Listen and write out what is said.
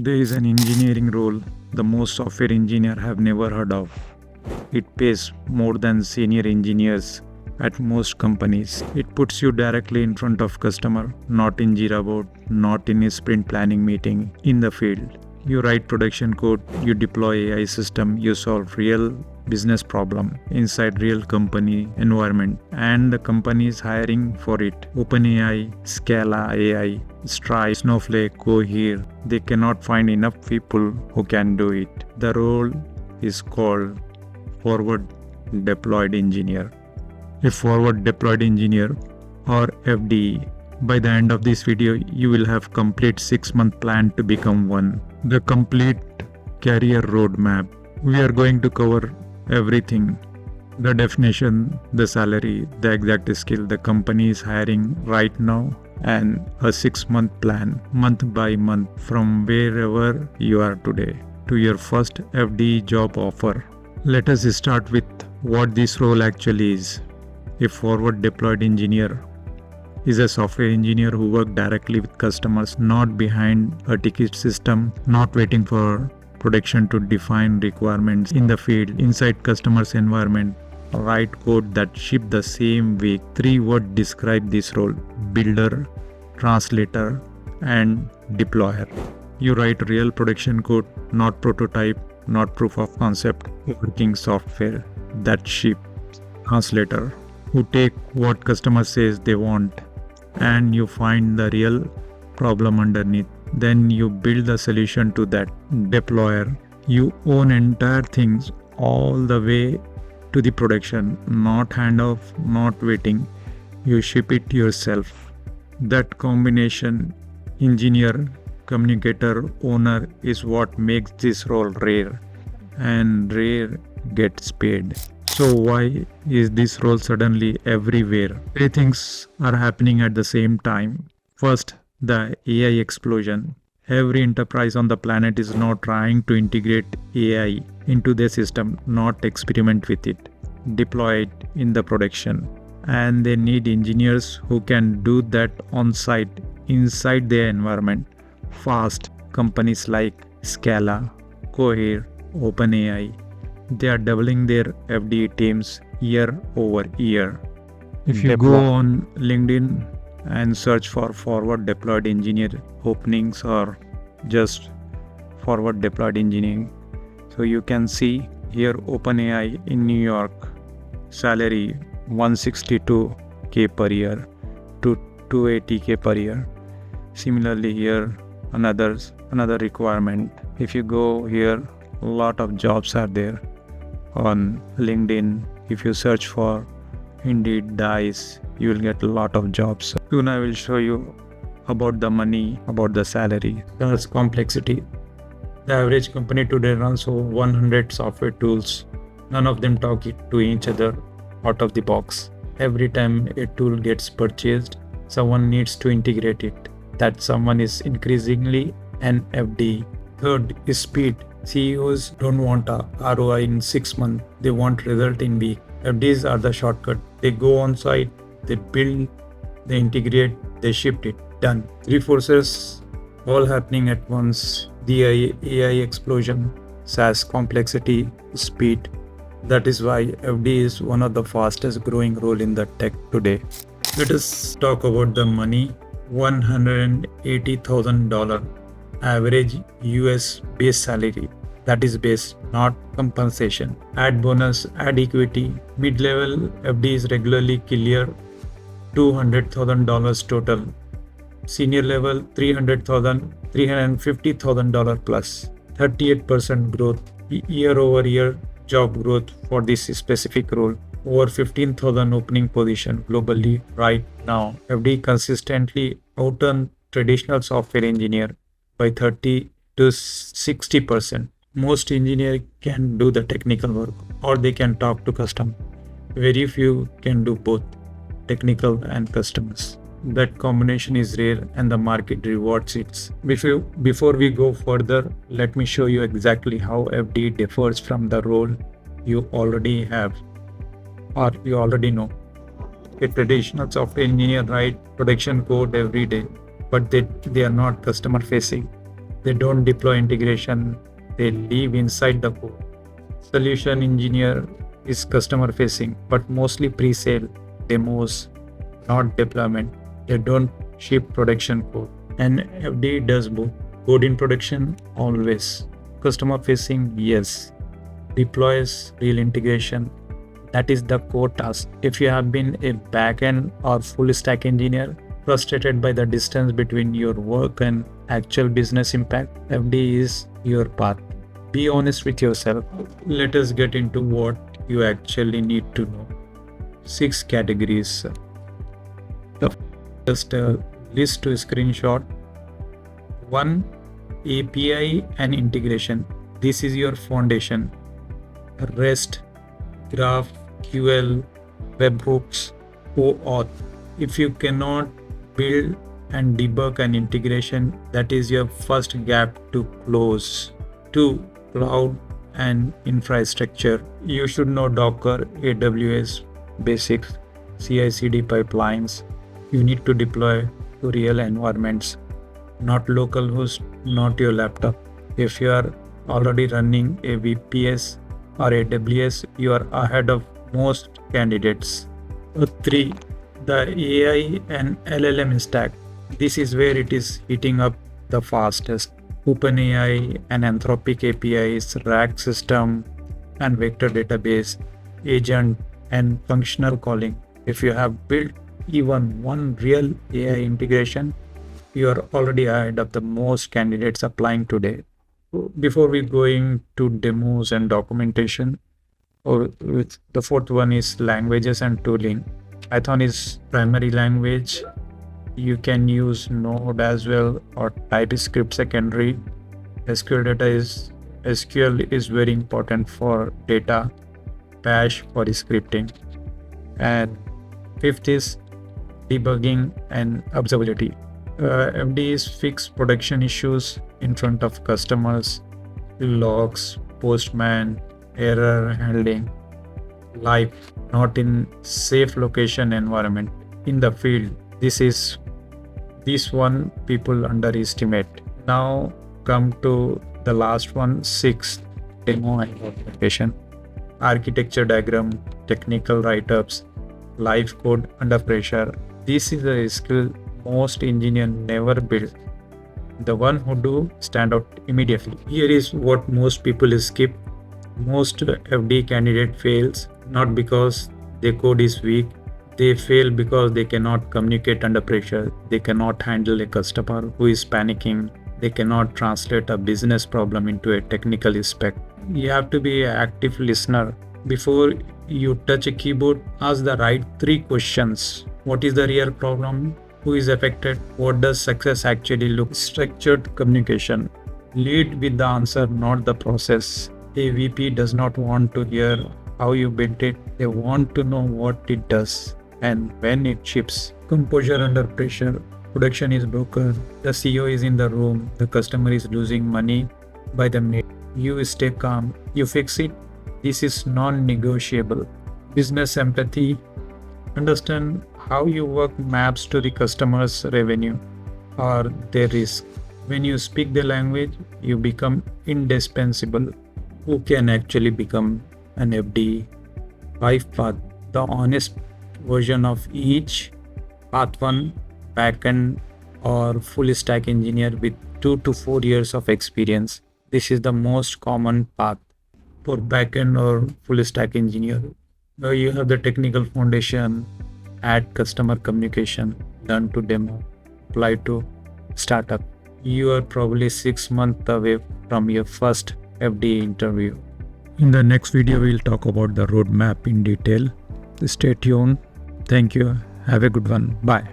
There is an engineering role the most software engineer have never heard of. It pays more than senior engineers at most companies. It puts you directly in front of customer, not in Jira board, not in a sprint planning meeting, in the field. You write production code, you deploy AI system, you solve real business problem inside real company environment, and the company is hiring for it. OpenAI, Scala AI, Stripe, Snowflake, Cohere, they cannot find enough people who can do it. The role is called forward deployed engineer. A forward deployed engineer or FDE. By the end of this video, you will have complete 6-month plan to become one. The complete career roadmap. We are going to cover everything. The definition, the salary, the exact skill the company is hiring right now, and a 6-month plan, month by month, from wherever you are today to your first FDE job offer. Let us start with what this role actually is. A forward deployed engineer is a software engineer who works directly with customers, not behind a ticket system, not waiting for production to define requirements in the field, inside customer's environment. Write code that ship the same week. 3 words describe this role: builder, translator, and deployer. You write real production code, not prototype, not proof of concept, working software that ship. Translator, who take what customer says they want and you find the real problem underneath. Then you build the solution to that. Deployer, you own entire things all the way to the production, not handoff, not waiting. You ship it yourself. That combination, engineer, communicator, owner, is what makes this role rare, and rare gets paid. So why is this role suddenly everywhere? 3 things are happening at the same time. First, the AI explosion. Every enterprise on the planet is now trying to integrate AI into their system, not experiment with it, deploy it in the production. And they need engineers who can do that on site, inside their environment, fast. Companies like Scala, Cohere, OpenAI, they are doubling their FDE teams year over year. If you go on LinkedIn and search for forward deployed engineer openings or just forward deployed engineering, so you can see here OpenAI in New York, salary 162k per year to 280k per year. Similarly here another requirement. If you go here, a lot of jobs are there on LinkedIn. If you search for Indeed, Dice, you will get a lot of jobs. Soon I will show you about the money, about the salary. There's complexity. The average company today runs over 100 software tools. None of them talk to each other out of the box. Every time a tool gets purchased, someone needs to integrate it. That someone is increasingly an FD. Third is speed. CEOs don't want a ROI in 6 months. They want result in week. FDs are the shortcut. They go on site, they build, they integrate, they ship it. Done. 3 forces all happening at once. The AI explosion, SaaS complexity, speed. That is why FD is one of the fastest growing role in the tech today. Let us talk about the money. $180,000 average US base salary. That is base, not compensation. Add bonus, add equity. Mid-level FD is regularly clear $200,000 total. Senior level $300,000, $350,000 plus. 38% growth year over year job growth for this specific role. Over 15,000 opening position globally right now. FD consistently outearn traditional software engineer by 30 to 60%. Most engineers can do the technical work or they can talk to customers. Very few can do both technical and customers. That combination is rare and the market rewards it. Before we go further, let me show you exactly how FD differs from the role you already have or you already know. A traditional software engineer write production code every day, but they are not customer facing. They don't deploy integration, they live inside the code. Solution engineer is customer facing, but mostly pre-sale, demos, not deployment. They don't ship production code. And FDE does both. Code in production, always. Customer facing, yes. Deploys real integration. That is the core task. If you have been a backend or full stack engineer, frustrated by the distance between your work and actual business impact, FDE is your path. Be honest with yourself. Let us get into what you actually need to know. 6 categories. The first list to screenshot. 1. API and integration. This is your foundation. REST, Graph, QL, webhooks, OAuth. If you cannot build and debug an integration, that is your first gap to close. 2. Cloud and infrastructure. You should know Docker, AWS, basics, CI/CD pipelines. You need to deploy to real environments, not local host, not your laptop. If you are already running a VPS or AWS, you are ahead of most candidates. 3. The AI and LLM stack. This is where it is heating up the fastest. OpenAI and Anthropic APIs, RAG system and vector database, agent and functional calling. If you have built even one real AI integration, you are already ahead of the most candidates applying today. Before we going to demos and documentation, the 4th one is languages and tooling. Python is primary language. You can use Node as well or TypeScript secondary. SQL is very important for data, Bash for scripting. And 5th is debugging and observability. FDEs fix production issues in front of customers, logs, postman, error handling, live, not in safe location environment. In the field, this one people underestimate. Now come to the last one, 6th, demo and documentation. Architecture diagram, technical write-ups, live code under pressure. This is a skill most engineers never build. The one who do stand out immediately. Here is what most people skip. Most FD candidate fails not because their code is weak. They fail because they cannot communicate under pressure. They cannot handle a customer who is panicking. They cannot translate a business problem into a technical spec. You have to be an active listener. Before you touch a keyboard, ask the right 3 questions. What is the real problem? Who is affected? What does success actually look? Structured communication. Lead with the answer, not the process. A VP does not want to hear how you built it. They want to know what it does and when it ships. Composure under pressure. Production is broken. The CEO is in the room. The customer is losing money by the minute. You stay calm. You fix it. This is non-negotiable. Business empathy. Understand how your work maps to the customer's revenue or their risk. When you speak the language, you become indispensable. Who can actually become an FDE? 5 paths. The honest version of each. Path 1, backend or full stack engineer with 2 to 4 years of experience. This is the most common path for backend or full stack engineer. You have the technical foundation, add customer communication, learn to demo, apply to startup. You are probably 6 months away from your first FDE interview. In the next video, we'll talk about the roadmap in detail. Stay tuned. Thank you. Have a good one. Bye.